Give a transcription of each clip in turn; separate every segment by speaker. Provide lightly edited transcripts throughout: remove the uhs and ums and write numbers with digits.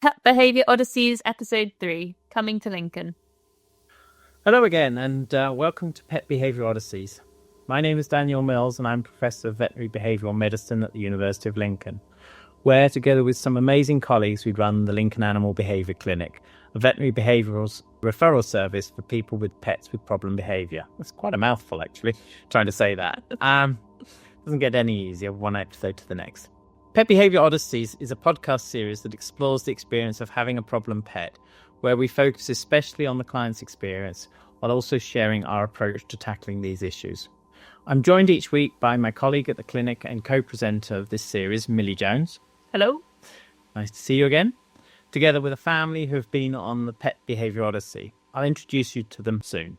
Speaker 1: Pet Behaviour Odysseys, Episode 3, Coming to Lincoln.
Speaker 2: Hello again, and welcome to Pet Behaviour Odysseys. My name is Daniel Mills, and I'm Professor of Veterinary Behavioural Medicine at the University of Lincoln, where, together with some amazing colleagues, we run the Lincoln Animal Behaviour Clinic, a veterinary behavioural referral service for people with pets with problem behaviour. It's quite a mouthful, actually, trying to say that. Doesn't get any easier one episode to the next. Pet Behaviour Odysseys is a podcast series that explores the experience of having a problem pet, where we focus especially on the client's experience, while also sharing our approach to tackling these issues. I'm joined each week by my colleague at the clinic and co-presenter of this series, Millie Jones.
Speaker 1: Hello.
Speaker 2: Nice to see you again. Together with a family who have been on the Pet Behaviour Odyssey. I'll introduce you to them soon.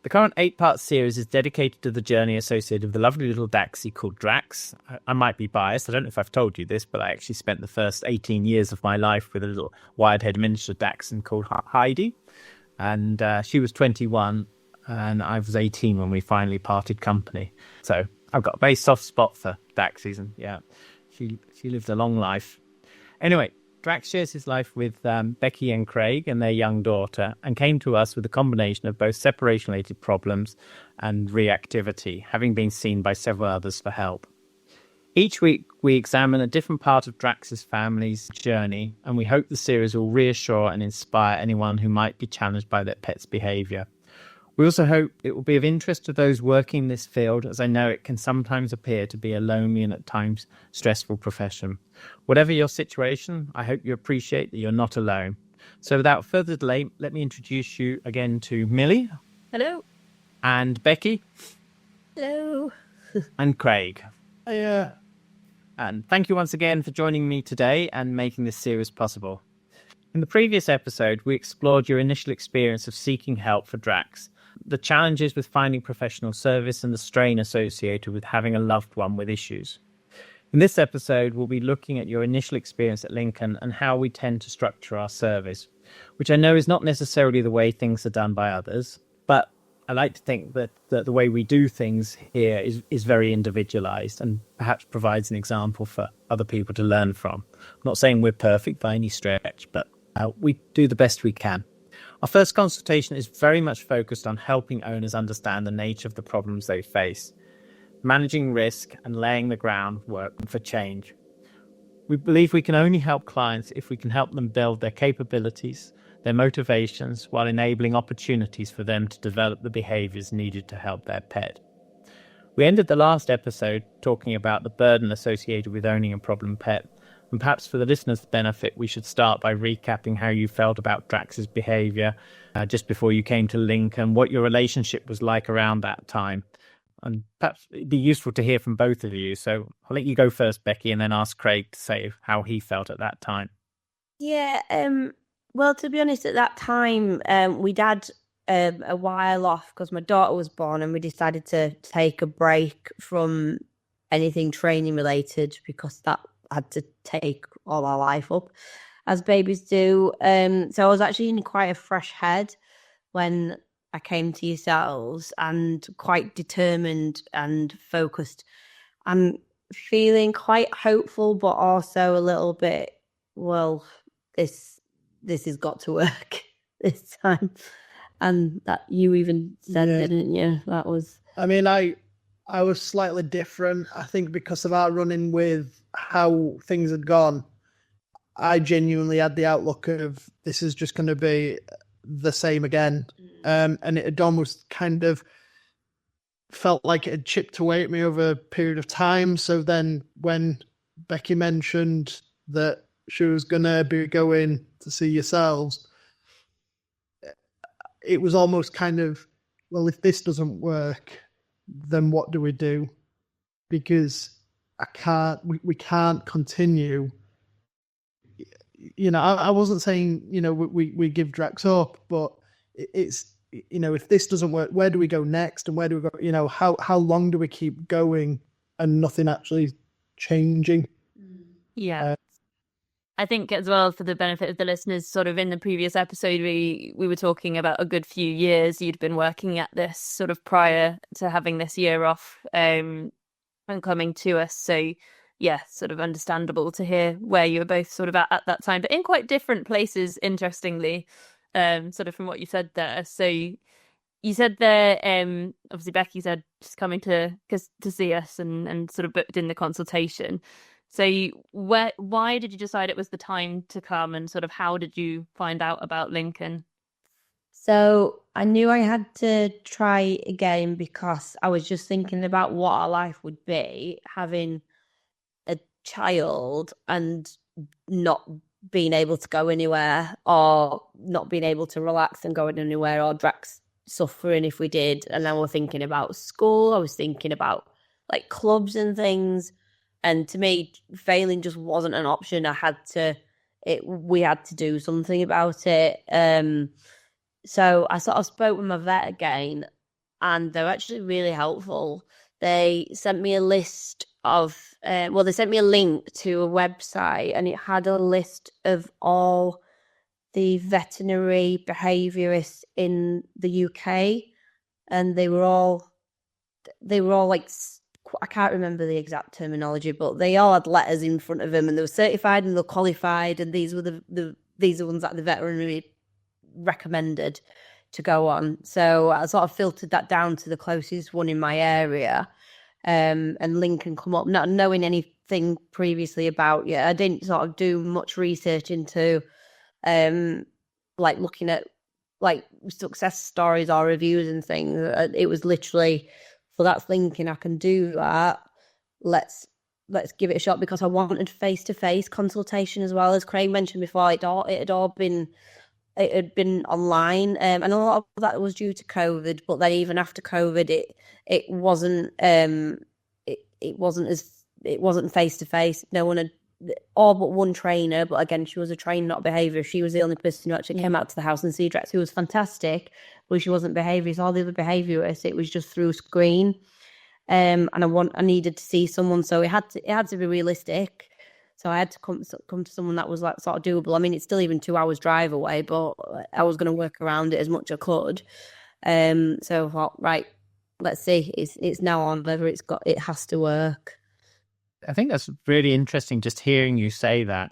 Speaker 2: The current 8-part series is dedicated to the journey associated with the lovely little Dachshund called Drax. I might be biased, I don't know if I've told you this, but I actually spent the first 18 years of my life with a little wide-haired miniature Dachshund called Heidi. And she was 21 and I was 18 when we finally parted company. So I've got a very soft spot for Dachshunds, and yeah, she lived a long life. Anyway, Drax shares his life with Becky and Craig and their young daughter, and came to us with a combination of both separation-related problems and reactivity, having been seen by several others for help. Each week, we examine a different part of Drax's family's journey, and we hope the series will reassure and inspire anyone who might be challenged by their pet's behaviour. We also hope it will be of interest to those working in this field, as I know it can sometimes appear to be a lonely and at times stressful profession. Whatever your situation, I hope you appreciate that you're not alone. So without further delay, let me introduce you again to Millie.
Speaker 1: Hello.
Speaker 2: And Becky.
Speaker 1: Hello.
Speaker 2: And Craig.
Speaker 3: Yeah.
Speaker 2: And thank you once again for joining me today and making this series possible. In the previous episode, we explored your initial experience of seeking help for Drax, the challenges with finding professional service, and the strain associated with having a loved one with issues. In this episode, we'll be looking at your initial experience at Lincoln and how we tend to structure our service, which I know is not necessarily the way things are done by others, but I like to think that the way we do things here is very individualized and perhaps provides an example for other people to learn from. I'm not saying we're perfect by any stretch, but we do the best we can. Our first consultation is very much focused on helping owners understand the nature of the problems they face, managing risk and laying the groundwork for change. We believe we can only help clients if we can help them build their capabilities, their motivations, while enabling opportunities for them to develop the behaviours needed to help their pet. We ended the last episode talking about the burden associated with owning a problem pet, and perhaps for the listeners' benefit, we should start by recapping how you felt about Drax's behaviour just before you came to Lincoln, what your relationship was like around that time. And perhaps it'd be useful to hear from both of you. So I'll let you go first, Becky, and then ask Craig to say how he felt at that time.
Speaker 4: Yeah, well, to be honest, at that time, we'd had a while off because my daughter was born, and we decided to take a break from anything training related because that had to take all our life up, as babies do. So I was actually in quite a fresh head when I came to yourselves, and quite determined and focused. I'm feeling quite hopeful, but also a little bit, well, this has got to work this time. And that you even said, didn't you? That was...
Speaker 3: I mean, I was slightly different. I think because of our running with how things had gone, I genuinely had the outlook of this is just going to be the same again. And it had almost kind of felt like it had chipped away at me over a period of time. So then when Becky mentioned that she was going to be going to see yourselves, it was almost kind of, well, if this doesn't work, then what do we do? Because we can't continue. You know, I wasn't saying, you know, we give Drax up, but it's, you know, if this doesn't work, where do we go next? And where do we go? You know, how long do we keep going and nothing actually changing?
Speaker 1: Yeah. I think as well, for the benefit of the listeners, sort of in the previous episode, we were talking about a good few years you'd been working at this sort of prior to having this year off and coming to us. So sort of understandable to hear where you were both sort of at that time, but in quite different places, interestingly, sort of from what you said there. So you said there, obviously Becky said just coming to see us and sort of booked in the consultation. So why did you decide it was the time to come, and sort of how did you find out about Lincoln?
Speaker 4: So I knew I had to try again because I was just thinking about what our life would be having a child and not being able to go anywhere, or not being able to relax and go anywhere, or Drax suffering if we did. And then we're thinking about school. I was thinking about like clubs and things. And to me, failing just wasn't an option. We had to do something about it. So I sort of spoke with my vet again, and they're actually really helpful. They sent me a list of, they sent me a link to a website, and it had a list of all the veterinary behaviourists in the UK, and they were all like, I can't remember the exact terminology, but they all had letters in front of them, and they were certified and they were qualified, and these were these are ones that the veterinary recommended to go on. So I sort of filtered that down to the closest one in my area, and Lincoln come up, not knowing anything previously about it. I didn't sort of do much research into like looking at like success stories or reviews and things. It was literally, so that's Lincoln, I can do that, let's give it a shot, because I wanted face-to-face consultation as well. As Craig mentioned before, it had been online, and a lot of that was due to COVID. But then even after COVID, it wasn't face to face. No one had, all but one trainer. But again, she was a trainer, not behaviour. She was the only person who actually came out to the house and see Drax, who was fantastic, but she wasn't behaviourist. All the other behaviourists, it was just through screen. And I needed to see someone, so it had to be realistic. So I had to come to someone that was like sort of doable. I mean, it's still even 2 hours drive away, but I was going to work around it as much as I could. So I thought, right, let's see. It's now on whether it has to work.
Speaker 2: I think that's really interesting just hearing you say that,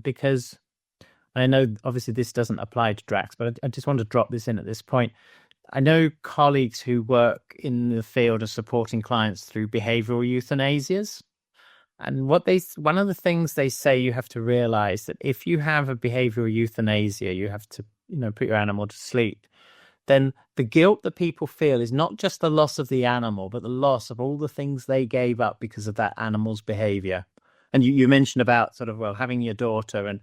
Speaker 2: because I know obviously this doesn't apply to Drax, but I just want to drop this in at this point. I know colleagues who work in the field of supporting clients through behavioural euthanasias. And one of the things they say you have to realize that if you have a behavioral euthanasia, you have to, put your animal to sleep, then the guilt that people feel is not just the loss of the animal, but the loss of all the things they gave up because of that animal's behavior. And you mentioned about sort of, having your daughter, and,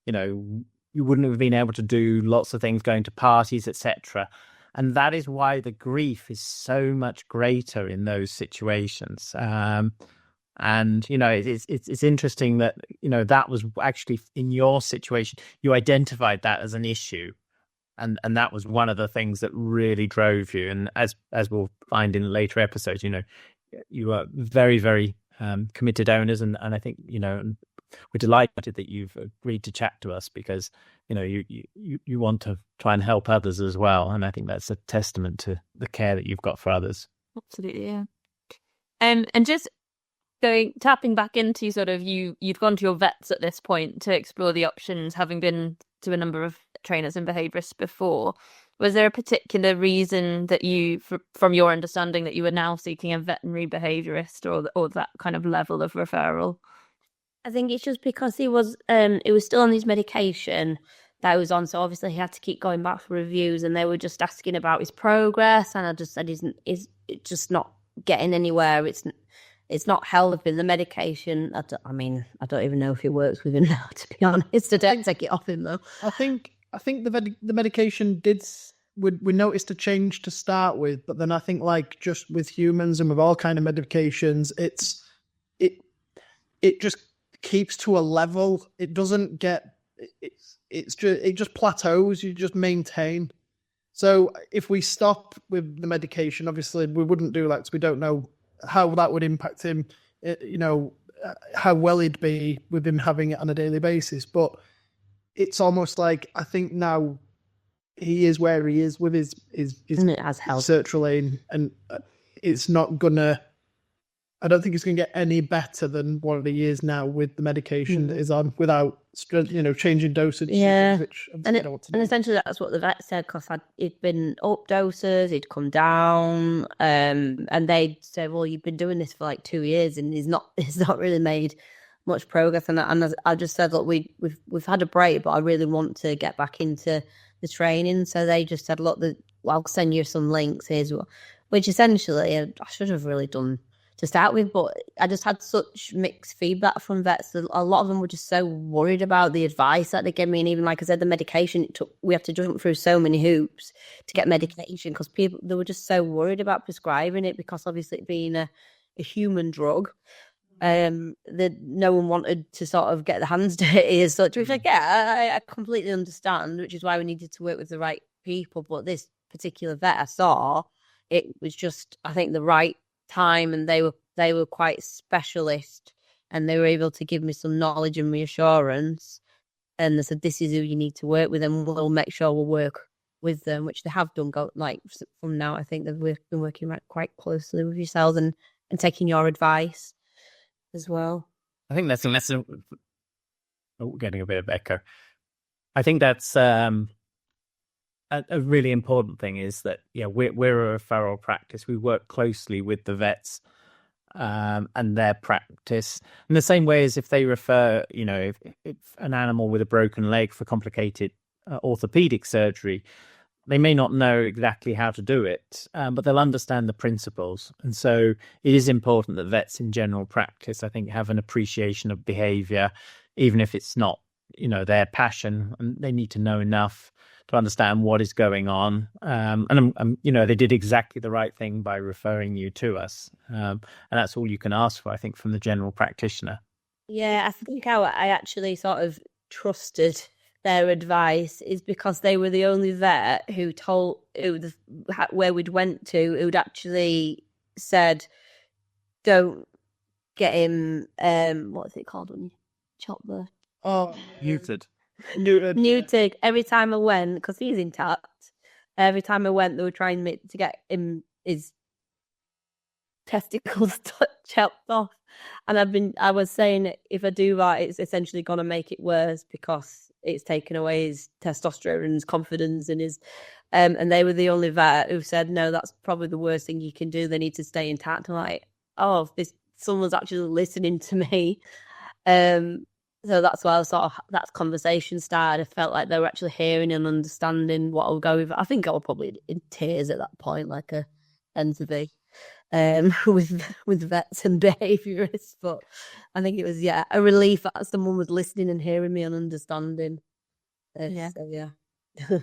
Speaker 2: you wouldn't have been able to do lots of things, going to parties, etc. And that is why the grief is so much greater in those situations. And, it's interesting that, that was actually in your situation, you identified that as an issue. And that was one of the things that really drove you. And as we'll find in later episodes, you are very, very committed owners. And I think, we're delighted that you've agreed to chat to us, because, you want to try and help others as well. And I think that's a testament to the care that you've got for others.
Speaker 1: Absolutely, yeah. And just tapping back into sort of you'd gone to your vets at this point to explore the options, having been to a number of trainers and behaviourists before. Was there a particular reason that from your understanding, that you were now seeking a veterinary behaviourist, or that kind of level of referral?
Speaker 4: I think it's just because it was still on his medication that he was on, so obviously he had to keep going back for reviews, and they were just asking about his progress, and I just said it's just not getting anywhere. It's not helping. The medication, I don't even know if it works with him now, to be honest. I don't take it off him though.
Speaker 3: I think the medication we noticed a change to start with, but then I think, like, just with humans and with all kind of medications, it just keeps to a level. It doesn't get, it just plateaus. You just maintain. So if we stop with the medication, obviously we wouldn't do that, because we don't know how that would impact him, how well he'd be with him having it on a daily basis. But it's almost like, I think now he is where he is with his sertraline, and it's not gonna, I don't think it's going to get any better than what he is now with the medication that is on, without changing dosage.
Speaker 4: Yeah,
Speaker 3: which
Speaker 4: and
Speaker 3: I don't want to do.
Speaker 4: essentially that's what the vet said, because he'd been up doses, he'd come down, and they said, well, you've been doing this for like 2 years and he's not really made much progress. And I just said, look, we've had a break, but I really want to get back into the training. So they just said, look, I'll send you some links, which essentially I should have really done to start with, but I just had such mixed feedback from vets. A lot of them were just so worried about the advice that they gave me, and even like I said, the medication we have to jump through so many hoops to get medication, because they were just so worried about prescribing it, because obviously it being a human drug, that no one wanted to sort of get their hands dirty as such. Which I completely understand, which is why we needed to work with the right people. But this particular vet I saw, it was just, I think, the right time, and they were quite specialist, and they were able to give me some knowledge and reassurance, and they said, this is who you need to work with, and we'll make sure we'll work with them, which they have done. From now, I think they've been working quite closely with yourselves and taking your advice as well.
Speaker 2: I think that's getting a bit of echo. I think that's a really important thing, is that we're a referral practice. We work closely with the vets and their practice in the same way as if they refer, if an animal with a broken leg for complicated orthopedic surgery, they may not know exactly how to do it, but they'll understand the principles. And so it is important that vets in general practice, I think, have an appreciation of behaviour, even if it's not their passion, and they need to know enough to understand what is going on. And they did exactly the right thing by referring you to us. And that's all you can ask for, I think, from the general practitioner.
Speaker 4: Yeah, I think how I actually sort of trusted their advice is because they were the only vet where we'd went to, who'd actually said, don't get him, what's it called when you chop the...
Speaker 2: Neutered.
Speaker 4: Neutered. Every time I went, because he's intact, every time I went, they were trying to get him his testicles chopped off. And I was saying, if I do that, it's essentially going to make it worse, because it's taken away his testosterone and his confidence and his... and they were the only vet who said, no, that's probably the worst thing you can do. They need to stay intact. I'm like, oh, someone's actually listening to me. So that's why that conversation started. I felt like they were actually hearing and understanding what I would go with. I think I was probably in tears at that point, like a tend to be, with vets and behaviourists. But I think it was, a relief that someone was listening and hearing me and understanding. So, yeah.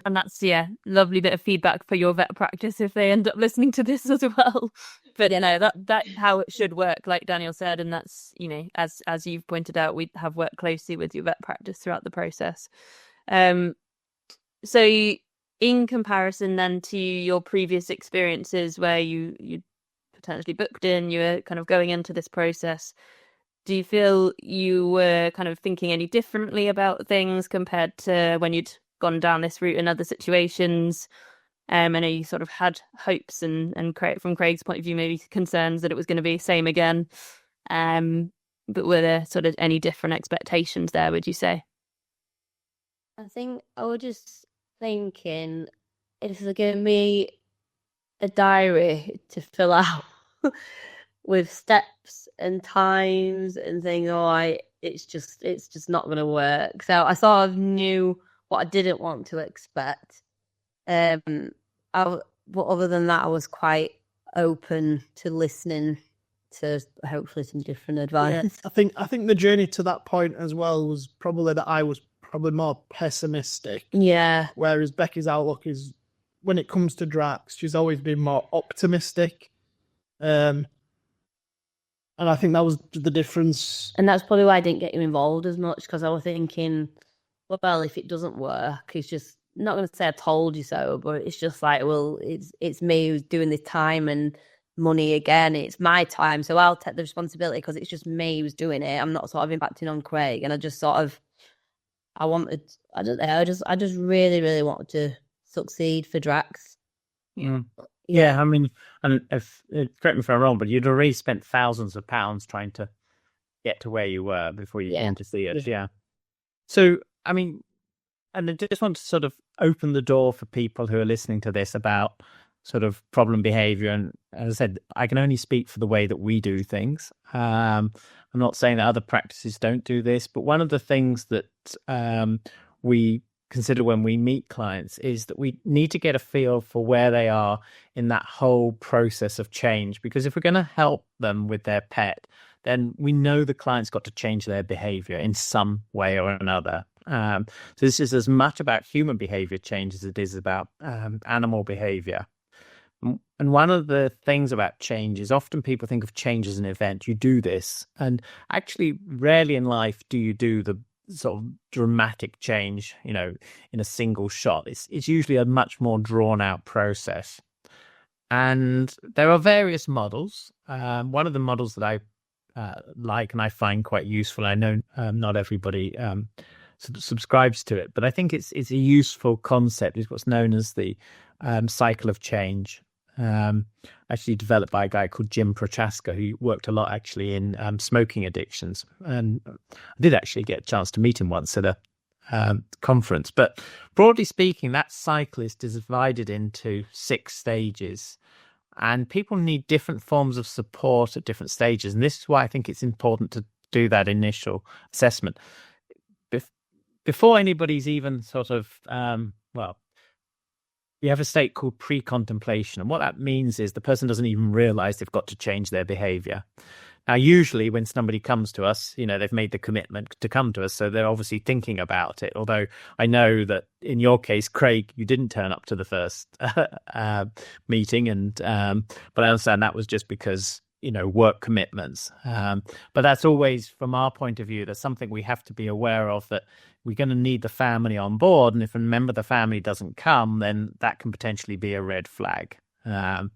Speaker 1: And that's lovely bit of feedback for your vet practice if they end up listening to this as well. But that's how it should work, like Daniel said, and that's as you've pointed out, we have worked closely with your vet practice throughout the process. So in comparison then to your previous experiences where you potentially booked in, you were kind of going into this process, do you feel you were kind of thinking any differently about things compared to when you'd gone down this route in other situations? I know you sort of had hopes and from Craig's point of view, maybe concerns that it was going to be the same again. But were there sort of any different expectations there, would you say?
Speaker 4: I think I was just thinking, if they give me a diary to fill out with steps and times and things, it's just not going to work. So I sort of knew what I didn't want to expect. But other than that, I was quite open to listening to hopefully some different advice.
Speaker 3: Yeah, I think the journey to that point as well was probably that I was probably more pessimistic.
Speaker 4: Yeah.
Speaker 3: Whereas Becky's outlook is, when it comes to Drax, she's always been more optimistic. And I think that was the difference.
Speaker 4: And that's probably why I didn't get you involved as much, because I was thinking, well, if it doesn't work, it's just not going to say I told you so, but it's just like, well, it's me who's doing this time and money again. It's my time, so I'll take the responsibility because it's just me who's doing it. I'm not sort of impacting on Craig, and I just sort of, I just really, really wanted to succeed for Drax.
Speaker 1: Yeah.
Speaker 2: Yeah, I mean, and if correct me if I'm wrong, but you'd already spent thousands of pounds trying to get to where you were before you
Speaker 4: Yeah.
Speaker 2: came to see us. Yeah. So, I mean, and I just want to sort of open the door for people who are listening to this about sort of problem behavior. And as I said, I can only speak for the way that we do things. I'm not saying that other practices don't do this, but one of the things that we consider when we meet clients is that we need to get a feel for where they are in that whole process of change. Because if we're going to help them with their pet, then we know the client's got to change their behavior in some way or another. So this is as much about human behavior change as it is about animal behavior. And one of the things about change is often people think of change as an event. You do this, and actually rarely in life do you do the sort of dramatic change, in a single shot. It's usually a much more drawn out process. And there are various models. One of the models that I like and I find quite useful, I know not everybody subscribes to it, but I think it's a useful concept, is what's known as the cycle of change. Actually developed by a guy called Jim Prochaska, who worked a lot actually in smoking addictions. And I did actually get a chance to meet him once at a conference. But broadly speaking, that cycle is divided into 6 stages. And people need different forms of support at different stages. And this is why I think it's important to do that initial assessment. Before anybody's even sort of, we have a state called precontemplation. And what that means is the person doesn't even realize they've got to change their behavior. Now, usually when somebody comes to us, they've made the commitment to come to us. So they're obviously thinking about it. Although I know that in your case, Craig, you didn't turn up to the first meeting. But I understand that was just because, work commitments. But that's always, from our point of view, that's something we have to be aware of, that we're going to need the family on board. And if a member of the family doesn't come, then that can potentially be a red flag. As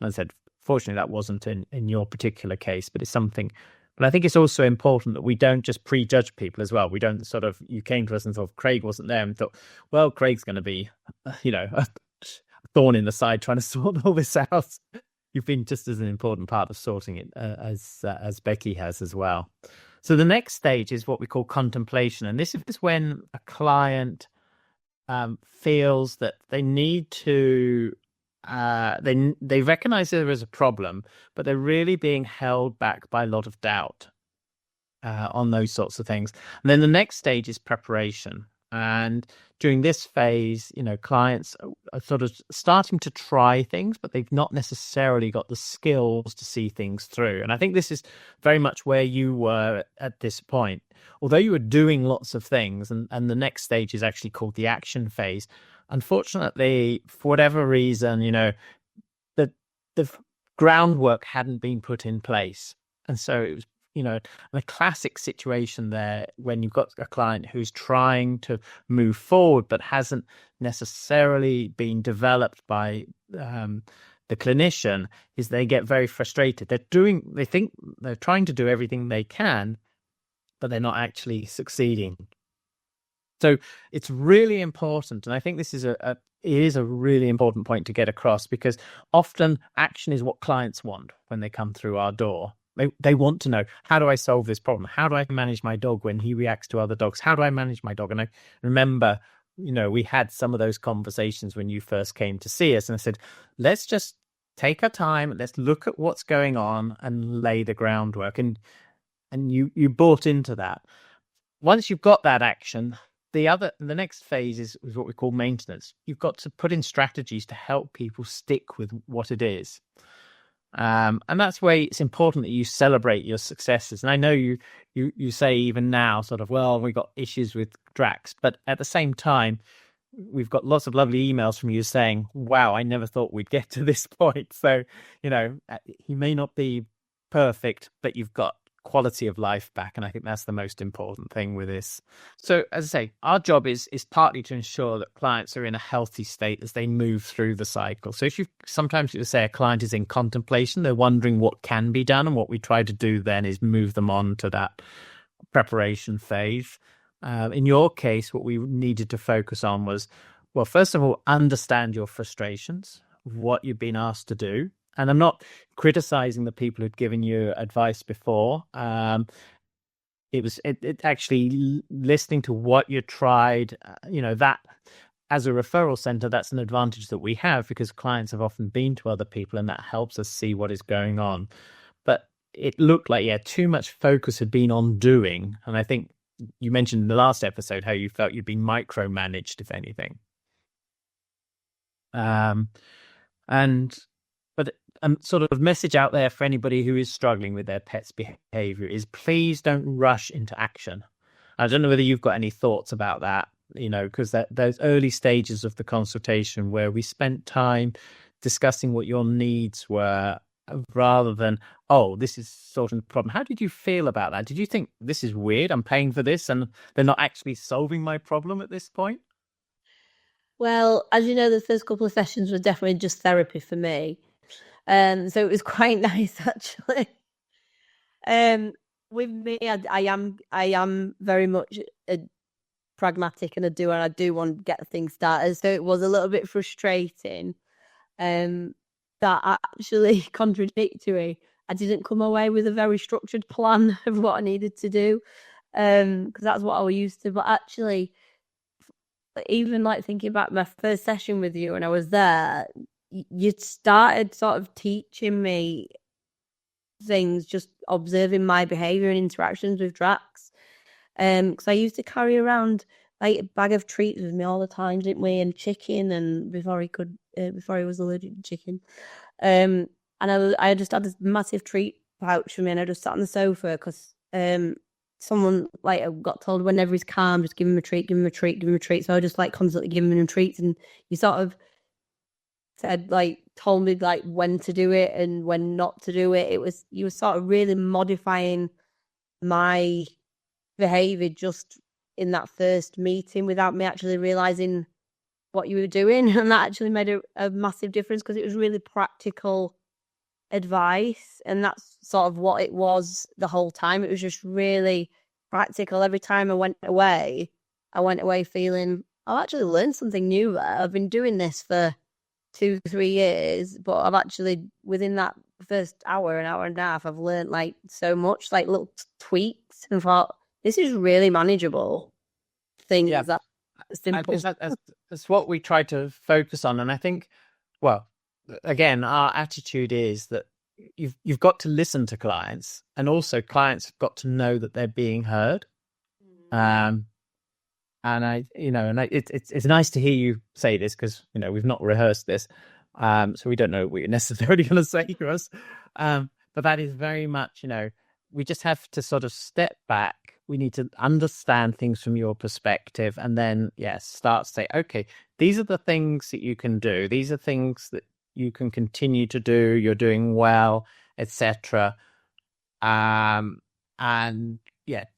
Speaker 2: I said, fortunately, that wasn't in your particular case, but it's something. But I think it's also important that we don't just prejudge people as well. We don't you came to us and thought Craig wasn't there and thought, well, Craig's going to be, a thorn in the side trying to sort all this out. You've been just as an important part of sorting it as Becky has as well. So the next stage is what we call contemplation. And this is when a client feels that they need to, they recognize there is a problem, but they're really being held back by a lot of doubt on those sorts of things. And then the next stage is preparation. And during this phase, clients are sort of starting to try things, but they've not necessarily got the skills to see things through. And I think this is very much where you were at this point. Although you were doing lots of things, and the next stage is actually called the action phase. Unfortunately, for whatever reason, the groundwork hadn't been put in place. And so it was, a classic situation there when you've got a client who's trying to move forward, but hasn't necessarily been developed by the clinician, is they get very frustrated. They think they're trying to do everything they can, but they're not actually succeeding. So it's really important. And I think this is it is a really important point to get across, because often action is what clients want when they come through our door. They want to know, how do I solve this problem? How do I manage my dog when he reacts to other dogs? How do I manage my dog? And I remember, we had some of those conversations when you first came to see us. And I said, let's just take our time. Let's look at what's going on and lay the groundwork. And you bought into that. Once you've got that action, the next phase is what we call maintenance. You've got to put in strategies to help people stick with what it is. And that's where it's important that you celebrate your successes. And I know you say even now sort of, well, we got issues with Drax, but at the same time, we've got lots of lovely emails from you saying, wow, I never thought we'd get to this point. So, he may not be perfect, but you've got quality of life back. And I think that's the most important thing with this. So as I say, our job is partly to ensure that clients are in a healthy state as they move through the cycle. So if sometimes you say a client is in contemplation, they're wondering what can be done. And what we try to do then is move them on to that preparation phase. In your case, what we needed to focus on was, well, first of all, understand your frustrations. what you've been asked to do. And I'm not criticizing the people who'd given you advice before. It actually listening to what you tried, that as a referral center, that's an advantage that we have because clients have often been to other people and that helps us see what is going on. But it looked like, too much focus had been on doing. And I think you mentioned in the last episode how you felt you'd been micromanaged, if anything. But sort of message out there for anybody who is struggling with their pet's behavior is please don't rush into action. I don't know whether you've got any thoughts about that, because those early stages of the consultation where we spent time discussing what your needs were rather than, this is sorting the problem. How did you feel about that? Did you think this is weird? I'm paying for this and they're not actually solving my problem at this point?
Speaker 4: Well, as you know, the first couple of sessions were definitely just therapy for me. So it was quite nice, actually. With me, I am very much pragmatic and a doer. I do want to get things started. So it was a little bit frustrating that actually contradictory. I didn't come away with a very structured plan of what I needed to do because that's what I was used to. But actually, even like thinking about my first session with you when I was there, you started sort of teaching me things, just observing my behavior and interactions with Drax. Because I used to carry around like a bag of treats with me all the time, didn't we? And chicken, and before he was allergic to chicken. And I just had this massive treat pouch for me, and I just sat on the sofa because someone like I got told whenever he's calm, just give him a treat, give him a treat, give him a treat. So I just like constantly giving him treats, and you sort of said like told me like when to do it and when not to do it. You were sort of really modifying my behavior just in that first meeting without me actually realizing what you were doing, and that actually made a massive difference because it was really practical advice, and that's sort of what it was the whole time. It was just really practical. Every time I went away feeling I've actually learned something new there. I've been doing this for 2-3 years, but I've actually within that first hour and a half I've learned like so much, like little tweaks, and thought this is really manageable things. That simple.
Speaker 2: That's what we try to focus on. And I think, well, again, our attitude is that you've got to listen to clients, and also clients have got to know that they're being heard. And it's nice to hear you say this because we've not rehearsed this, so we don't know what you're necessarily going to say to us. But that is very much, we just have to sort of step back. We need to understand things from your perspective, and then start to say, okay, these are the things that you can do. These are things that you can continue to do. You're doing well, etc. And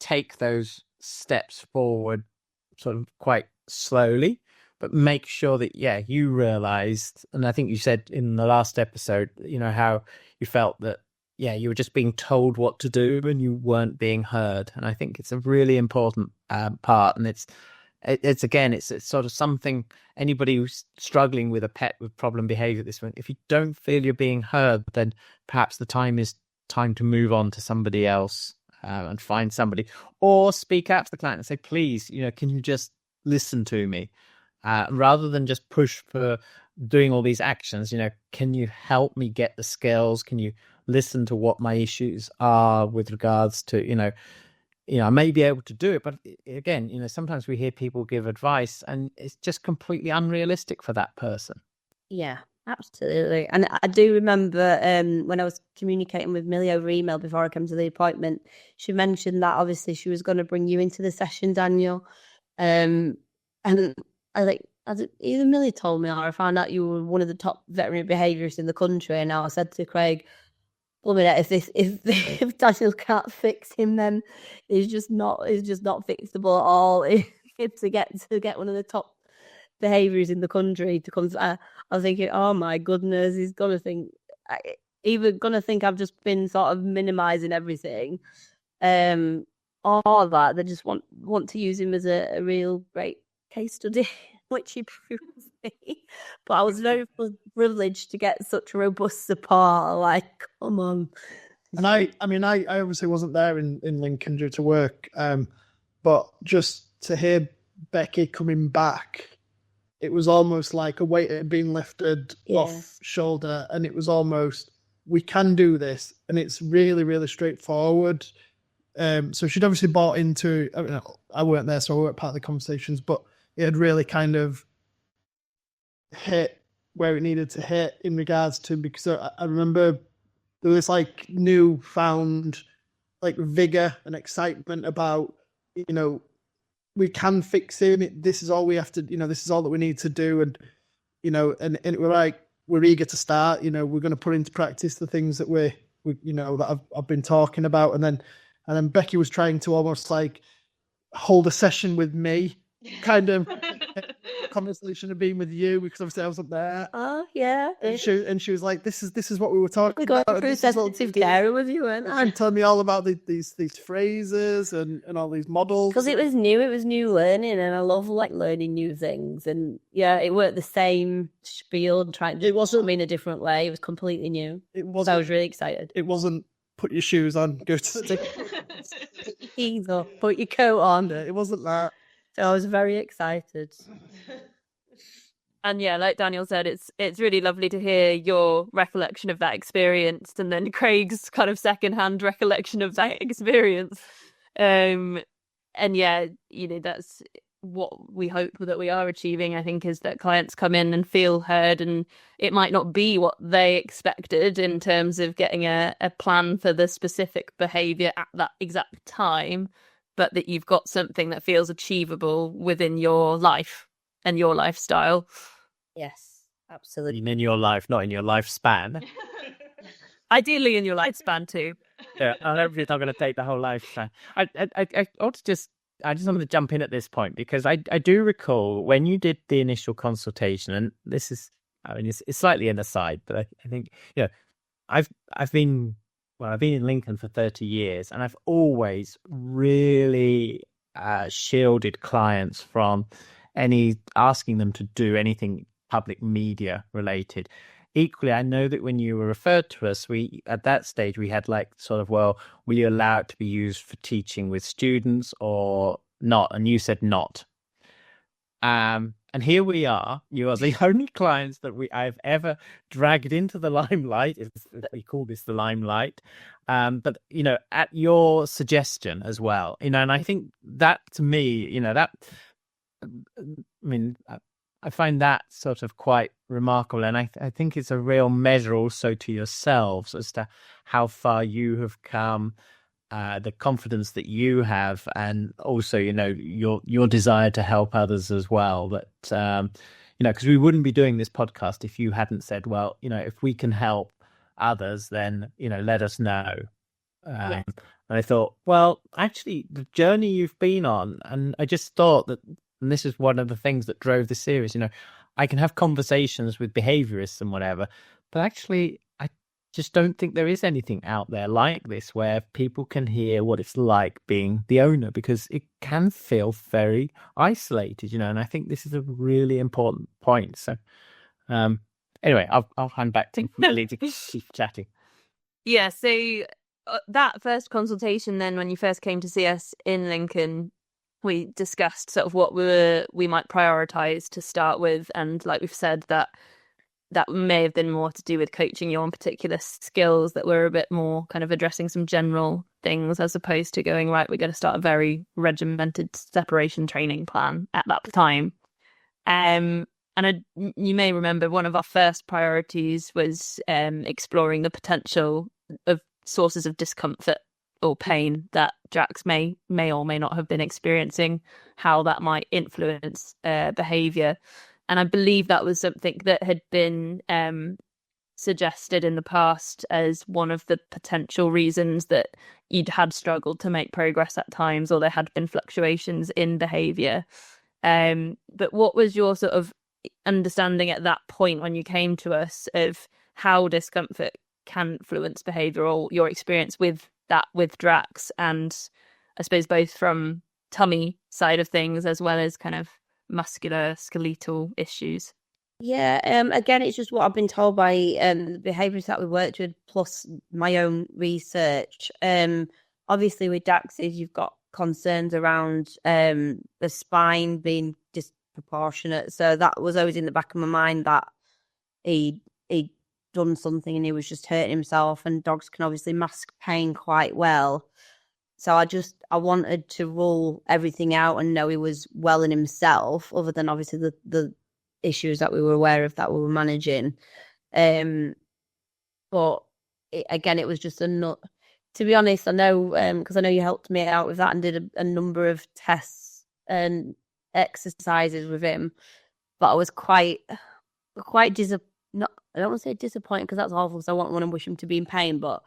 Speaker 2: take those steps forward sort of quite slowly, but make sure that you realized, and I think you said in the last episode, how you felt that you were just being told what to do and you weren't being heard. And I think it's a really important part, and it's sort of something anybody who's struggling with a pet with problem behavior at this point, if you don't feel you're being heard, then perhaps the time to move on to somebody else. And find somebody, or speak out to the client and say, please, can you just listen to me, rather than just push for doing all these actions. Can you help me get the skills? Can you listen to what my issues are with regards to, I may be able to do it, but again, sometimes we hear people give advice and it's just completely unrealistic for that person.
Speaker 4: Yeah. Absolutely. And I do remember when I was communicating with Millie over email before I came to the appointment, she mentioned that obviously she was going to bring you into the session, Daniel. And either Millie told me or I found out you were one of the top veterinary behaviourists in the country. And I said to Craig, if Daniel can't fix him, then it's just not fixable at all. To get one of the top behaviours in the country to come. I was thinking, oh my goodness, he's gonna think I've just been sort of minimizing everything, all that. They just want to use him as a real great case study, which he proves me. But I was very privileged to get such robust support. Like, come on.
Speaker 3: And I obviously wasn't there in Lincoln due to work, but just to hear Becky coming back, it was almost like a weight had been lifted off shoulder, and it was almost, we can do this, and it's really, really straightforward. So she'd obviously bought into, I weren't there, so I weren't part of the conversations, but it had really kind of hit where it needed to hit in regards to, because I remember there was like newfound like vigor and excitement about, we can fix it. This is all we have to, this is all that we need to do. And, and we're like, we're eager to start, we're going to put into practice the things that we that I've been talking about. And then Becky was trying to almost like hold a session with me, kind of conversation of being with you, because obviously I wasn't there.
Speaker 4: Oh yeah.
Speaker 3: And she was like, this is what we were talking
Speaker 4: about.
Speaker 3: We got through
Speaker 4: sensitive care with you,
Speaker 3: and telling me all about these phrases and all these models.
Speaker 4: Because it was new learning, and I love like learning new things. And yeah, it weren't the same spiel. It wasn't in a different way. It was completely new. It was. So I was really excited.
Speaker 3: It wasn't put your shoes on, go to sleep.
Speaker 4: Either put your coat on.
Speaker 3: It wasn't that.
Speaker 4: So I was very excited.
Speaker 1: And yeah, like Daniel said, it's really lovely to hear your recollection of that experience, and then Craig's kind of secondhand recollection of that experience. And yeah, that's what we hope that we are achieving, I think, is that clients come in and feel heard, and it might not be what they expected in terms of getting a plan for the specific behaviour at that exact time, but that you've got something that feels achievable within your life and your lifestyle.
Speaker 4: Yes, absolutely.
Speaker 2: In your life, not in your lifespan.
Speaker 1: Ideally in your lifespan too.
Speaker 2: Yeah, and everybody's not going to take the whole lifespan. I just wanted to jump in at this point, because I do recall when you did the initial consultation, and this is, it's slightly an aside, but I think, I've been in Lincoln for 30 years, and I've always really shielded clients from asking them to do anything public media related. Equally, I know that when you were referred to us, at that stage we had like sort of, well, will you allow it to be used for teaching with students or not? And you said not. And here we are. You are the only clients that I've ever dragged into the limelight. We call this the limelight. But at your suggestion as well. And I think that, to me, I find that sort of quite remarkable, and I think it's a real measure also to yourselves as to how far you have come, the confidence that you have, and also your desire to help others as well. That because we wouldn't be doing this podcast if you hadn't said, well, if we can help others, then let us know. And I thought, well, actually, the journey you've been on, and I just thought that. And this is one of the things that drove the series. I can have conversations with behaviourists and whatever, but actually, I just don't think there is anything out there like this where people can hear what it's like being the owner, because it can feel very isolated, and I think this is a really important point. So, anyway, I'll hand back to Millie to keep chatting.
Speaker 1: Yeah, so that first consultation then, when you first came to see us in Lincoln, we discussed sort of what we might prioritise to start with, and like we've said, that may have been more to do with coaching you on particular skills that were a bit more kind of addressing some general things, as opposed to going, right, we're going to start a very regimented separation training plan at that time. You may remember one of our first priorities was exploring the potential of sources of discomfort or pain that Drax may or may not have been experiencing, how that might influence behaviour. And I believe that was something that had been suggested in the past as one of the potential reasons that you'd had struggled to make progress at times, or there had been fluctuations in behaviour. But what was your sort of understanding at that point when you came to us of how discomfort can influence behaviour, or your experience with that with Drax, and I suppose both from tummy side of things as well as kind of muscular skeletal issues?
Speaker 4: Yeah, again, it's just what I've been told by the behaviourists that we worked with, plus my own research. Obviously with Dax's, you've got concerns around the spine being disproportionate. So that was always in the back of my mind that he'd done something and he was just hurting himself. And dogs can obviously mask pain quite well. So I wanted to rule everything out and know he was well in himself, other than obviously the issues that we were aware of that we were managing. But again, it was just to be honest, I know, because I know you helped me out with that and did a number of tests and exercises with him, but I was quite not, I don't want to say disappointed because that's awful, because I want to wish him to be in pain, but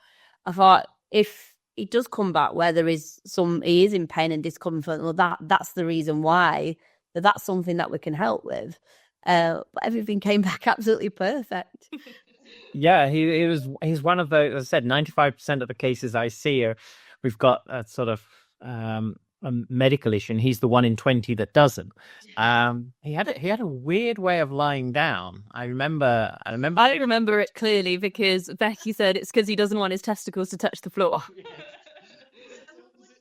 Speaker 4: I thought if he does come back where he is in pain and discomfort, well, that's the reason why, that's something that we can help with. But everything came back absolutely perfect.
Speaker 2: Yeah, he's one of those. As I said, 95% of the cases I see we've got a sort of a medical issue, and he's the 1 in 20 that doesn't. He had a weird way of lying down. I remember
Speaker 1: it clearly because Becky said it's because he doesn't want his testicles to touch the floor.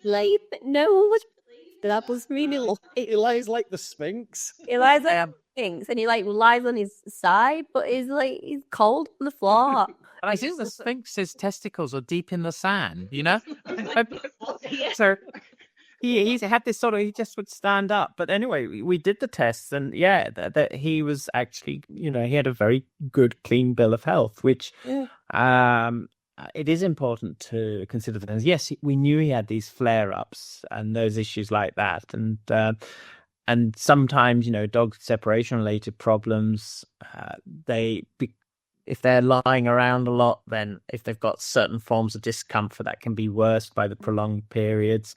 Speaker 4: Like, no one was. That was really.
Speaker 2: He lies like the Sphinx.
Speaker 4: He lies like the Sphinx, and he lies on his side, but he's cold on the floor.
Speaker 2: And I think the Sphinx's testicles are deep in the sand, you know. So he had this sort of, he just would stand up. But anyway, we did the tests, and yeah, that he was actually, he had a very good, clean bill of health, which it is important to consider the things. Yes, we knew he had these flare-ups and those issues like that, and sometimes, dog separation-related problems, if they're lying around a lot, then if they've got certain forms of discomfort, that can be worse by the prolonged periods.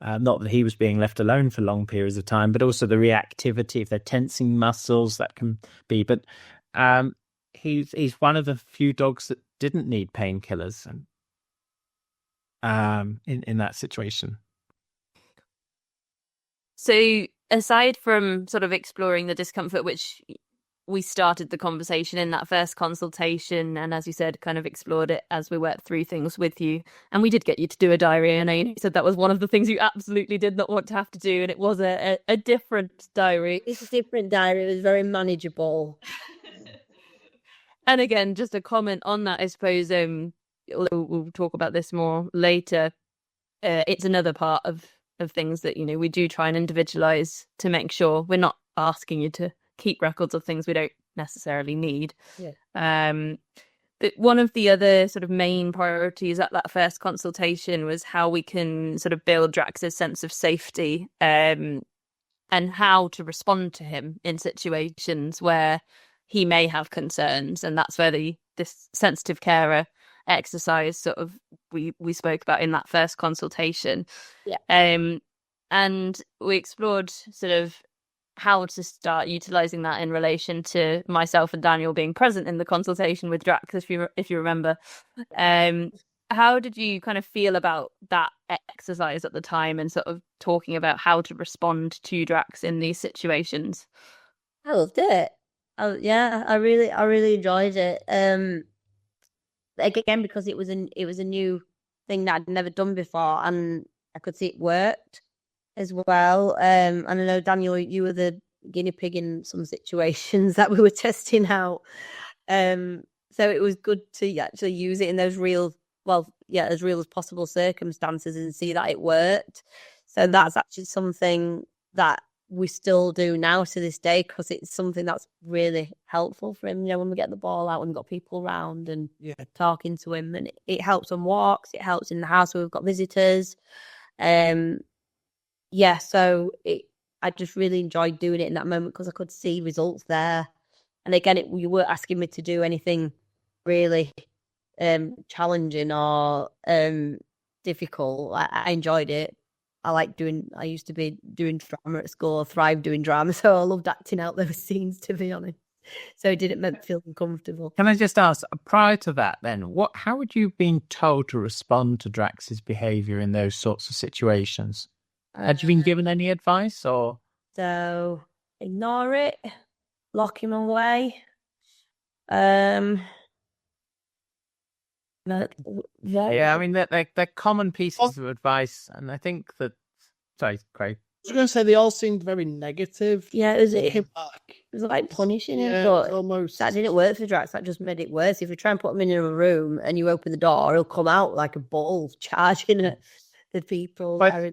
Speaker 2: Not that he was being left alone for long periods of time, but also the reactivity. If they're tensing muscles, that can be. But he's one of the few dogs that didn't need painkillers in that situation.
Speaker 1: So aside from sort of exploring the discomfort, which we started the conversation in that first consultation, and as you said, kind of explored it as we worked through things with you, and we did get you to do a diary. I know you said that was one of the things you absolutely did not want to have to do, and it was a different diary.
Speaker 4: It's a different diary. It was very manageable.
Speaker 1: And again, just a comment on that, I suppose, we'll talk about this more later. It's another part of things that, we do try and individualize to make sure we're not asking you to keep records of things we don't necessarily need.
Speaker 4: Yeah.
Speaker 1: But one of the other sort of main priorities at that first consultation was how we can sort of build Drax's sense of safety, and how to respond to him in situations where he may have concerns. And that's where this sensitive carer exercise sort of we spoke about in that first consultation.
Speaker 4: Yeah.
Speaker 1: And we explored sort of how to start utilizing that in relation to myself and Daniel being present in the consultation with Drax, if you remember. How did you kind of feel about that exercise at the time, and sort of talking about how to respond to Drax in these situations?
Speaker 4: I loved it. I really enjoyed it. Again, because it was a new thing that I'd never done before, and I could see it worked as well. And I know, Daniel, you were the guinea pig in some situations that we were testing out. So it was good to actually use it in those as real as possible circumstances and see that it worked. So that's actually something that we still do now to this day, because it's something that's really helpful for him. When we get the ball out, when we've got people around and talking to him, and it helps on walks, it helps in the house where we've got visitors. So I just really enjoyed doing it in that moment, because I could see results there. And again, you weren't asking me to do anything really challenging or difficult. I enjoyed it. I used to be doing drama at school. I thrived doing drama, so I loved acting out those scenes, to be honest. So it didn't make me feel uncomfortable.
Speaker 2: Can I just ask, prior to that then, how would you have been told to respond to Drax's behaviour in those sorts of situations? Had you been given any advice, or?
Speaker 4: So ignore it, lock him away. But,
Speaker 2: Yeah, I mean, they're common pieces of advice. And I think that, sorry, Craig.
Speaker 3: I was going to say they all seemed very negative.
Speaker 4: Yeah, it
Speaker 3: Came back.
Speaker 4: was like punishing him,
Speaker 3: Yeah,
Speaker 4: but
Speaker 3: almost.
Speaker 4: that didn't work for Drax. That just made it worse. If you try and put him in a room and you open the door, he'll come out like a bull charging at the people.
Speaker 2: But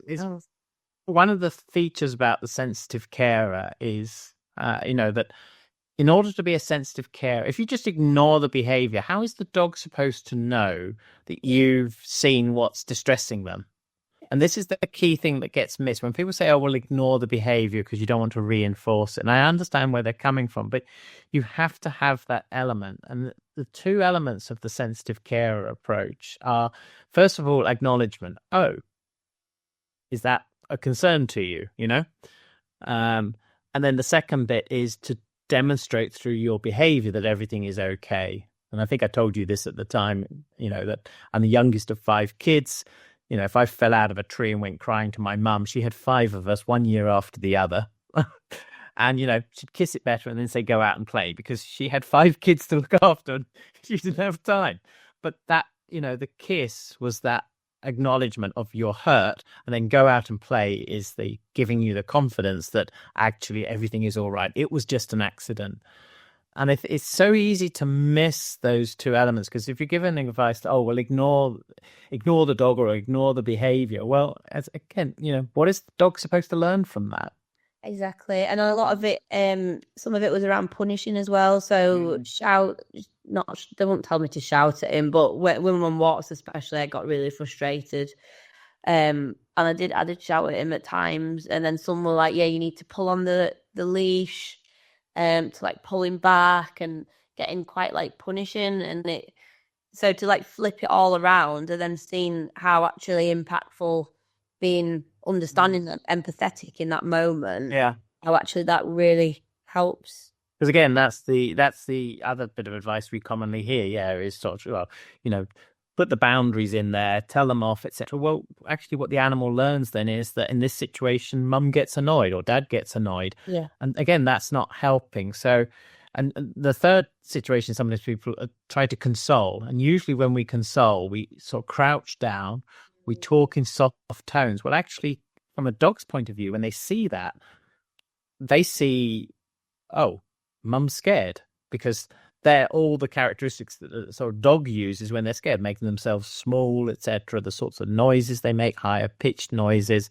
Speaker 2: one of the features about the sensitive carer is, that in order to be a sensitive carer, if you just ignore the behavior, how is the dog supposed to know that you've seen what's distressing them? And this is the key thing that gets missed. When people say, oh, well, ignore the behavior because you don't want to reinforce it. And I understand where they're coming from, but you have to have that element. And the two elements of the sensitive carer approach are, first of all, acknowledgement. Oh, is that a concern to you? And then the second bit is to demonstrate through your behavior that everything is okay. And I think I told you this at the time, that I'm the youngest of 5 kids. If I fell out of a tree and went crying to my mum, she had 5 of us, one year after the other. And, she'd kiss it better and then say, go out and play, because she had 5 kids to look after and she didn't have time. But that, the kiss was that acknowledgement of your hurt, and then go out and play is the giving you the confidence that actually everything is all right. It was just an accident. And it's so easy to miss those two elements, because if you're given advice, ignore the dog or ignore the behavior. Well, what is the dog supposed to learn from that?
Speaker 4: Exactly. And a lot of it, some of it was around punishing as well. So they won't tell me to shout at him, but when one walks especially, I got really frustrated. And I did shout at him at times. And then some were like, yeah, you need to pull on the leash. To like pull him back and getting quite like punishing, and so to like flip it all around and then seeing how actually impactful being understanding and empathetic in that moment.
Speaker 2: Yeah,
Speaker 4: how actually that really helps.
Speaker 2: Because again, that's the other bit of advice we commonly hear. Yeah, is sort of put the boundaries in there, tell them off, etc. Well, actually, what the animal learns then is that in this situation, mum gets annoyed or dad gets annoyed.
Speaker 4: Yeah.
Speaker 2: And again, that's not helping. So, and the third situation, some of these people try to console. And usually when we console, we sort of crouch down, we talk in soft tones. Well, actually, from a dog's point of view, when they see that, they see, oh, mum's scared, because they're all the characteristics that a sort of dog uses when they're scared, making themselves small, etc. The sorts of noises they make, higher pitched noises,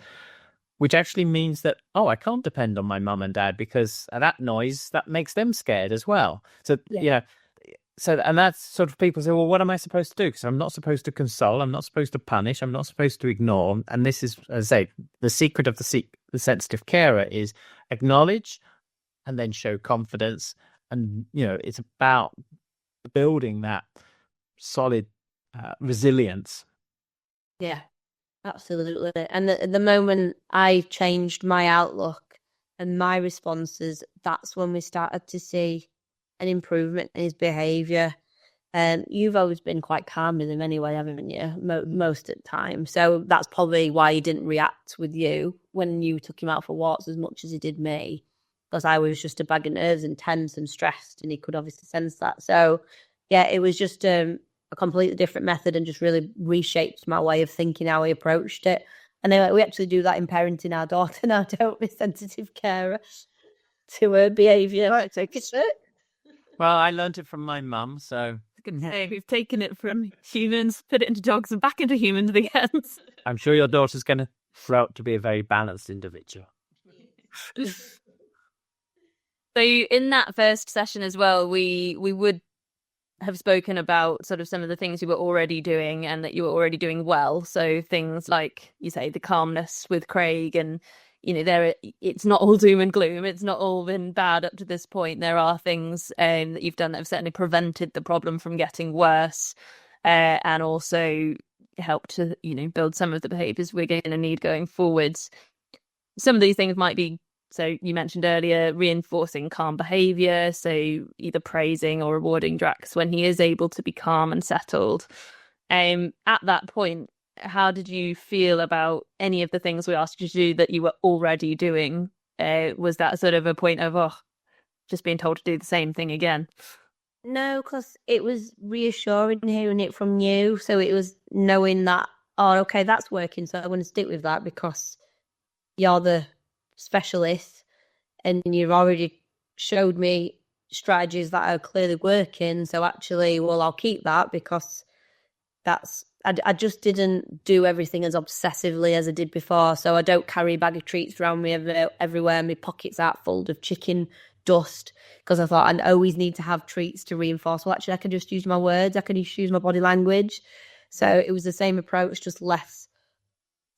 Speaker 2: which actually means that, oh, I can't depend on my mum and dad, because that noise, that makes them scared as well. So, and that's sort of people say, well, what am I supposed to do? Because I'm not supposed to console, I'm not supposed to punish, I'm not supposed to ignore. And this is, as I say, the secret of the sensitive carer is acknowledge and then show confidence. And, it's about building that solid resilience.
Speaker 4: Yeah, absolutely. And the moment I changed my outlook and my responses, that's when we started to see an improvement in his behaviour. You've always been quite calm with him anyway, haven't you? Most of the time. So that's probably why he didn't react with you when you took him out for walks as much as he did me. Because I was just a bag of nerves and tense and stressed, and he could obviously sense that. So, yeah, it was just a completely different method and just really reshaped my way of thinking, how we approached it. And then we actually do that in parenting our daughter now, don't we? Sensitive carer to her behaviour.
Speaker 3: Right, take it.
Speaker 2: Well, I learned it from my mum, so...
Speaker 1: We've taken it from humans, put it into dogs, and back into humans again.
Speaker 2: I'm sure your daughter's going to grow up to be a very balanced individual.
Speaker 1: So in that first session as well, we would have spoken about sort of some of the things you were already doing and that you were already doing well. So things like, you say, the calmness with Craig, and it's not all doom and gloom. It's not all been bad up to this point. There are things that you've done that have certainly prevented the problem from getting worse, and also helped to build some of the behaviours we're going to need going forwards. Some of these things might be, so you mentioned earlier, reinforcing calm behaviour, so either praising or rewarding Drax when he is able to be calm and settled. At that point, how did you feel about any of the things we asked you to do that you were already doing? Was that sort of a point of, just being told to do the same thing again?
Speaker 4: No, because it was reassuring hearing it from you. So it was knowing that, oh, okay, that's working. So I'm going to stick with that because you're the specialist and you've already showed me strategies that are clearly working. So actually, well, I'll keep that because I just didn't do everything as obsessively as I did before. So I don't carry a bag of treats around me everywhere. My pockets are full of chicken dust because I thought I always need to have treats to reinforce. Well, actually, I can just use my words. I can just use my body language. So it was the same approach, just less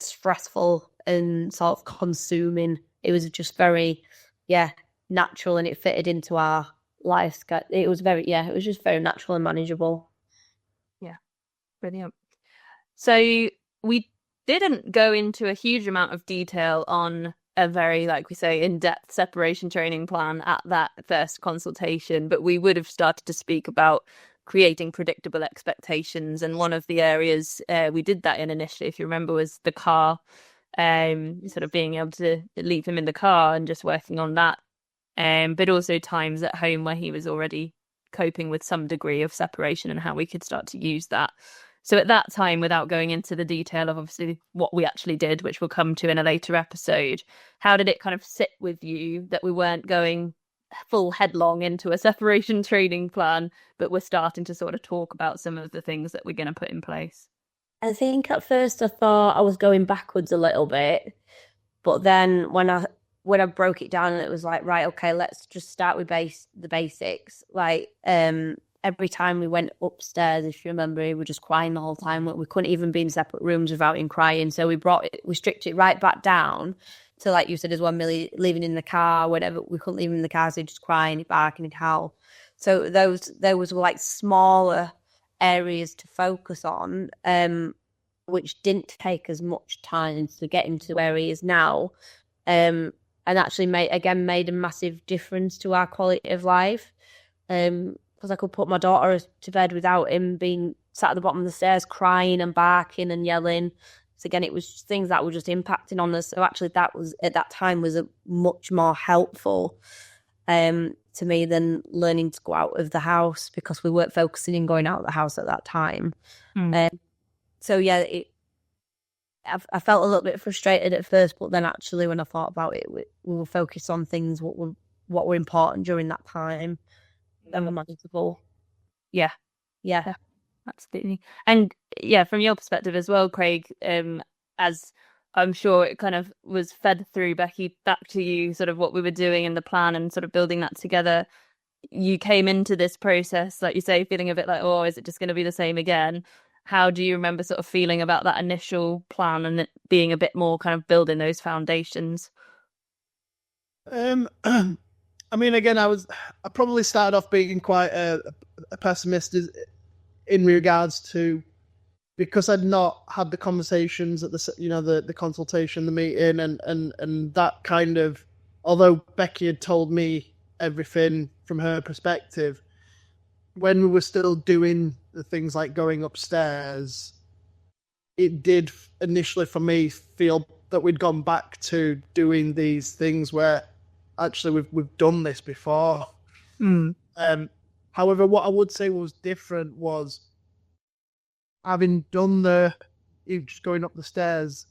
Speaker 4: stressful and sort of consuming. It was just very, natural, and it fitted into our life. It was just very natural and manageable.
Speaker 1: Yeah, brilliant. So we didn't go into a huge amount of detail on a very, like we say, in-depth separation training plan at that first consultation, but we would have started to speak about creating predictable expectations. And one of the areas we did that in initially, if you remember, was the car, sort of being able to leave him in the car and just working on that. But also times at home where he was already coping with some degree of separation and how we could start to use that. So at that time, without going into the detail of obviously what we actually did, which we'll come to in a later episode, how did it kind of sit with you that we weren't going full headlong into a separation training plan, but we're starting to sort of talk about some of the things that we're going to put in place?
Speaker 4: I think at first I thought I was going backwards a little bit, but then when I broke it down, it was like, right, okay, let's just start with the basics. Like, every time we went upstairs, if you remember, we were just crying the whole time. We couldn't even be in separate rooms without him crying. So we stripped it right back down to, like you said as well, Millie, leaving in the car, whatever. We couldn't leave him in the car, so he'd just crying, he'd bark and he'd howl. So those were like smaller areas to focus on, which didn't take as much time to get him to where he is now. And actually made a massive difference to our quality of life. Because I could put my daughter to bed without him being sat at the bottom of the stairs crying and barking and yelling. So again, it was things that were just impacting on us. So actually that was, at that time, was a much more helpful to me than learning to go out of the house, because we weren't focusing on going out of the house at that time. So yeah, I felt a little bit frustrated at first, but then actually when I thought about it, we were focused on things what were important during that time. And were manageable.
Speaker 1: Yeah, absolutely. And from your perspective as well, Craig, as I'm sure it kind of was fed through Becky back to you, sort of what we were doing in the plan and sort of building that together. You came into this process, like you say, feeling a bit like, oh, is it just going to be the same again? How do you remember sort of feeling about that initial plan and it being a bit more kind of building those foundations?
Speaker 3: I mean, again, I probably started off being quite a pessimist in regards to, because I'd not had the conversations at the consultation, the meeting, and that kind of, although Becky had told me everything from her perspective, when we were still doing the things like going upstairs, it did initially for me feel that we'd gone back to doing these things where actually we've done this before. However, what I would say was different was having done just going up the stairs,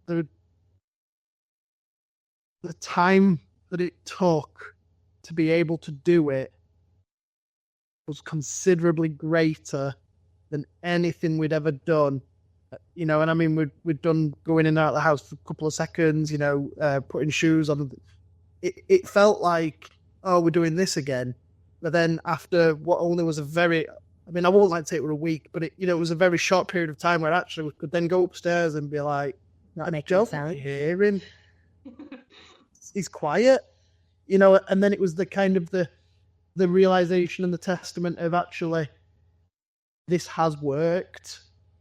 Speaker 3: the time that it took to be able to do it was considerably greater than anything we'd ever done. And I mean, we'd done going in and out of the house for a couple of seconds, putting shoes on. It felt like, oh, we're doing this again. But then after what only was I won't like to say it were a week, but it was a very short period of time where actually we could then go upstairs and be like,
Speaker 4: not making a sound.
Speaker 3: Hear him. He's quiet, and then it was the kind of the realization and the testament of actually this has worked.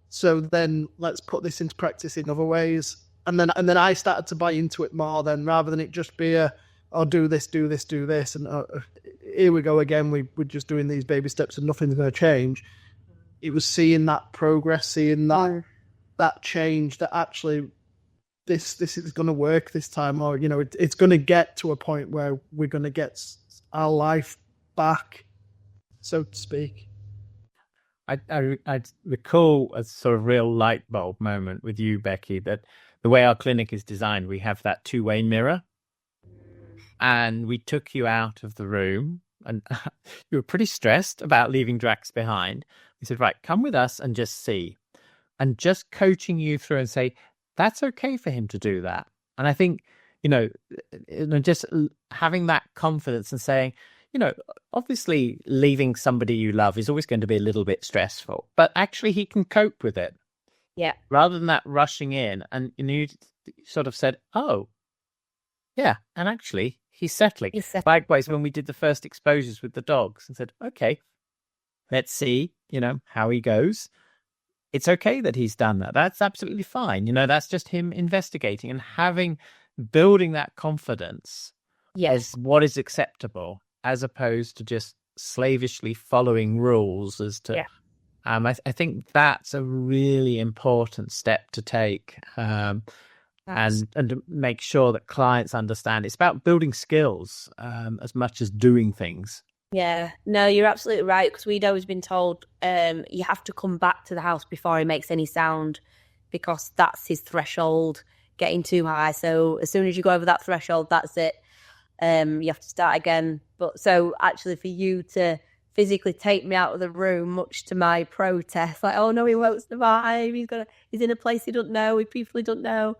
Speaker 3: So then let's put this into practice in other ways. And then I started to buy into it more then, rather than it just be do this, and here we go again. We're just doing these baby steps and nothing's going to change. It was seeing that progress, seeing that change, that actually this is going to work this time, or it's going to get to a point where we're going to get our life back, so to speak.
Speaker 2: I recall a sort of real light bulb moment with you, Becky, that the way our clinic is designed, we have that two-way mirror, and we took you out of the room, and you were pretty stressed about leaving Drax behind. We said, right, come with us and just see, and just coaching you through and say, that's okay for him to do that. And I think, just having that confidence and saying, obviously leaving somebody you love is always going to be a little bit stressful, but actually he can cope with it.
Speaker 4: Yeah.
Speaker 2: Rather than that rushing in, and you sort of said, oh, yeah, and actually he's settling. Likewise, when we did the first exposures with the dogs and said, okay, let's see, how he goes. It's okay that he's done that. That's absolutely fine. That's just him investigating and building that confidence as what is acceptable, as opposed to just slavishly following rules as to. I think that's a really important step to take, and to make sure that clients understand it's about building skills as much as doing things.
Speaker 4: Yeah, no, you're absolutely right, because we'd always been told you have to come back to the house before he makes any sound, because that's his threshold getting too high. So as soon as you go over that threshold, that's it. You have to start again. But so actually for you to physically take me out of the room, much to my protest, like, oh no, he won't survive. He's in a place he doesn't know, with people he doesn't know.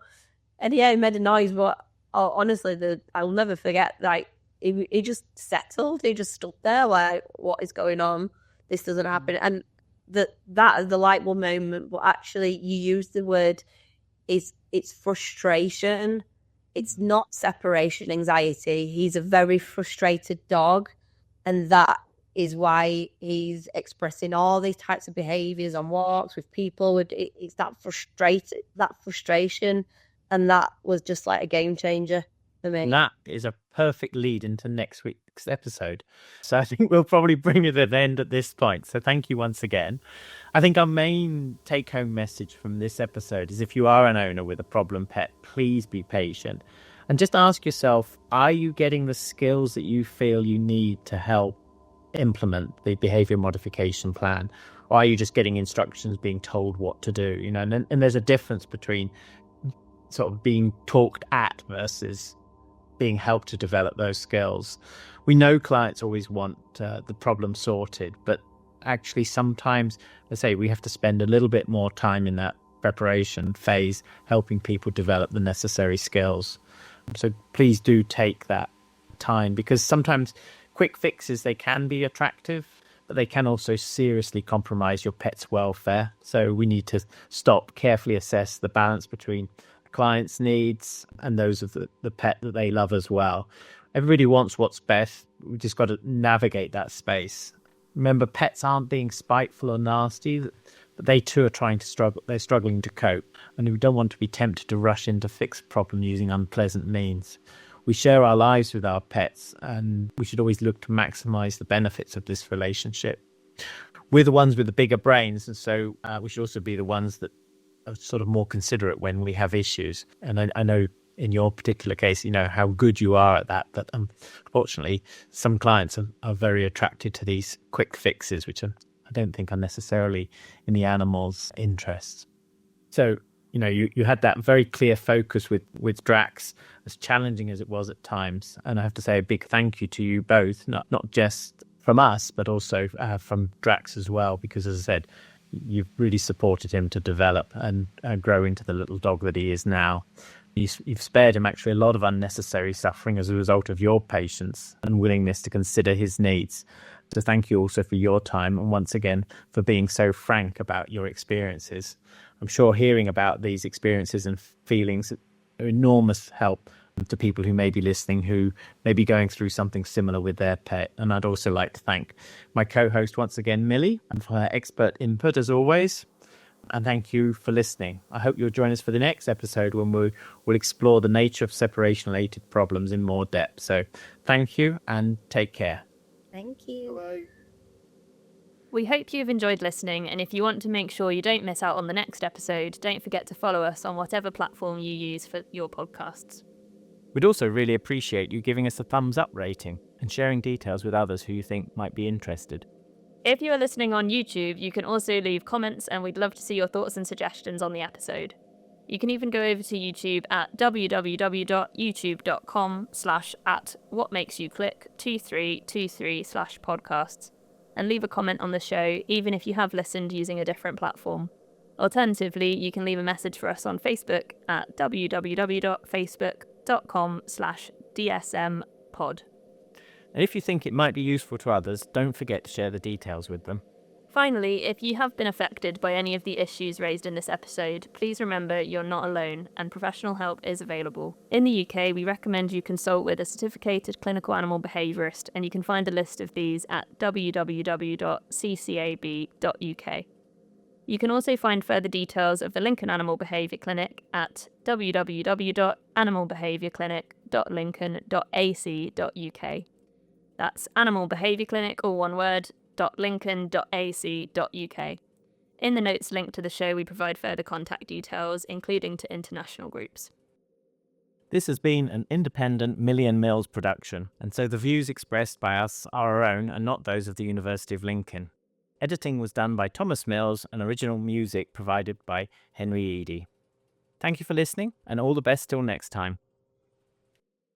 Speaker 4: And yeah, he made a noise, but honestly, I'll never forget, like, he just settled. He just stood there like, what is going on? This doesn't happen. And that is the light bulb moment. But actually, you use the word, it's frustration. It's not separation anxiety. He's a very frustrated dog. And that is why he's expressing all these types of behaviours on walks with people. It's that frustration. And that was just like a game changer for me.
Speaker 2: And that is a perfect lead into next week's episode. So I think we'll probably bring it to an end at this point. So thank you once again. I think our main take-home message from this episode is, if you are an owner with a problem pet, please be patient. And just ask yourself, are you getting the skills that you feel you need to help implement the behaviour modification plan? Or are you just getting instructions, being told what to do? And there's a difference between sort of being talked at versus being helped to develop those skills. We know clients always want the problem sorted, but actually sometimes, let's say, we have to spend a little bit more time in that preparation phase helping people develop the necessary skills. So please do take that time, because sometimes quick fixes, they can be attractive, but they can also seriously compromise your pet's welfare. So we need to stop, carefully assess the balance between clients' needs and those of the pet that they love as well. Everybody wants what's best. We just got to navigate that space. Remember, pets aren't being spiteful or nasty, but they too are trying to struggle. They're struggling to cope, and we don't want to be tempted to rush in to fix a problem using unpleasant means. We share our lives with our pets, and we should always look to maximize the benefits of this relationship. We're the ones with the bigger brains, and so we should also be the ones that are sort of more considerate when we have issues. And I know in your particular case, how good you are at that, but unfortunately some clients are very attracted to these quick fixes, which I don't think are necessarily in the animal's interests. So you had that very clear focus with Drax, as challenging as it was at times. And I have to say a big thank you to you both, not just from us, but also from Drax as well, because as I said, you've really supported him to develop and grow into the little dog that he is now. You've spared him actually a lot of unnecessary suffering as a result of your patience and willingness to consider his needs. So thank you also for your time, and once again for being so frank about your experiences. I'm sure hearing about these experiences and feelings are enormous help to people who may be listening, who may be going through something similar with their pet. And I'd also like to thank my co-host once again, Millie, and for her expert input as always. And thank you for listening. I hope you'll join us for the next episode, when we'll explore the nature of separation-related problems in more depth. So thank you and take care.
Speaker 4: Thank you.
Speaker 3: Bye.
Speaker 1: We hope you've enjoyed listening, and if you want to make sure you don't miss out on the next episode, don't forget to follow us on whatever platform you use for your podcasts.
Speaker 2: We'd also really appreciate you giving us a thumbs up rating and sharing details with others who you think might be interested.
Speaker 1: If you are listening on YouTube, you can also leave comments, and we'd love to see your thoughts and suggestions on the episode. You can even go over to YouTube at www.youtube.com/@whatmakesyouklick2323/podcasts and leave a comment on the show, even if you have listened using a different platform. Alternatively, you can leave a message for us on Facebook at www.facebook.com/dsmpod.
Speaker 2: And if you think it might be useful to others, don't forget to share the details with them.
Speaker 1: Finally, if you have been affected by any of the issues raised in this episode, please remember you're not alone and professional help is available. In the UK, we recommend you consult with a certificated clinical animal behaviourist, and you can find a list of these at www.ccab.uk. You can also find further details of the Lincoln Animal Behaviour Clinic at www.animalbehaviourclinic.lincoln.ac.uk. That's Animal Behaviour Clinic, all one word, .lincoln.ac.uk. In the notes linked to the show, we provide further contact details, including to international groups.
Speaker 2: This has been an independent Million Mills production, and so the views expressed by us are our own and not those of the University of Lincoln. Editing was done by Thomas Mills and original music provided by Henry Eady. Thank you for listening, and all the best till next time.